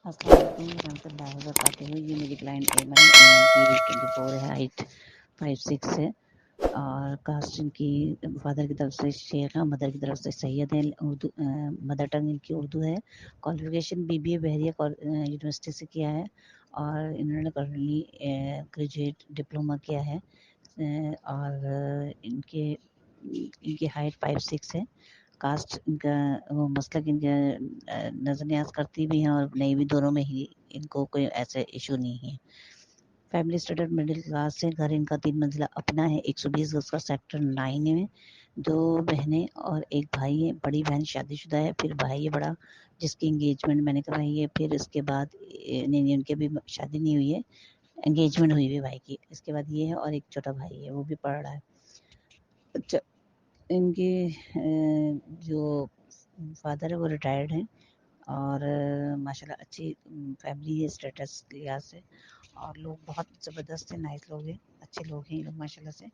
السلام علیکم ورحمۃ اللہ وبرکاتہ. یہ میری کلائنٹ ایمن ہے. ایمن کی 24 ہے, ہائٹ 5'6" ہے, اور کاسٹ ان کی فادر کی طرف سے شیخ ہے, مدر کی طرف سے سید ہے. اردو مدر ٹنگ ان کی اردو ہے. کوالیفیکیشن BBA بحریہ یونیورسٹی سے کیا ہے, اور انہوں نے کرنٹلی گریجویٹ ڈپلومہ کیا ہے, اور ان کی ہائٹ 5'6" ہے. کاسٹ ان کا وہ مسلک ان کا نظر نیاز کرتی بھی ہیں اور نہیں بھی, دونوں میں ہی ان کو کوئی ایسے ایشو نہیں ہے. فیملی اسٹیٹس مڈل کلاس ہے. گھر ان کا 3 منزلہ اپنا ہے, 120 گز کا, سیکٹر 9 میں. 2 بہنیں اور 1 بھائی ہے. بڑی بہن شادی شدہ ہے, پھر بھائی ہے بڑا جس کی انگیجمنٹ میں نے کروائی ہے, پھر اس کے بعد نہیں ان کے بھی شادی نہیں ہوئی ہے, انگیجمنٹ ہوئی ہوئی بھائی کی. اس کے بعد یہ ہے, اور ایک چھوٹا بھائی ہے, وہ بھی پڑھ رہا ہے. اچھا, ان کے جو فادر ہے وہ ریٹائرڈ ہیں, اور ماشاءاللہ اچھی فیملی ہے اسٹیٹس لحاظ سے, اور لوگ بہت زبردست ہیں, نائس لوگ ہیں, اچھے لوگ ہیں یہ لوگ ماشاءاللہ سے.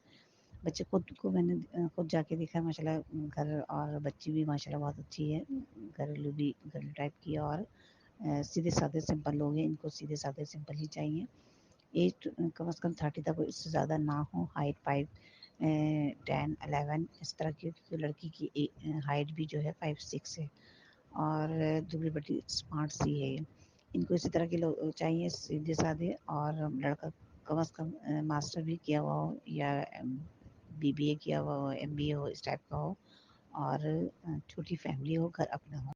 بچے خود کو میں نے خود جا کے دیکھا ماشاءاللہ, گھر اور بچی بھی ماشاءاللہ بہت اچھی ہے, گھریلو بھی گھریلو ٹائپ کی, اور سیدھے سادھے سمپل لوگ ہیں. ان کو سیدھے سادھے سمپل ہی چاہیے. ایج کم از کم 30 تک اس سے زیادہ نہ ہو. ہائٹ 5'10", 11" اس طرح کی لڑکی کی ہائٹ بھی جو ہے 5'6" ہے, اور دبلی بٹی اسمارٹ سی ہے. ان کو اسی طرح کے لوگ چاہیے, سیدھے سادھے, اور لڑکا کم از کم ماسٹر بھی کیا ہوا ہو, یا BBA کیا ہوا ہو, MBA ہو, اس ٹائپ کا ہو, اور چھوٹی فیملی ہو, گھر اپنا ہو.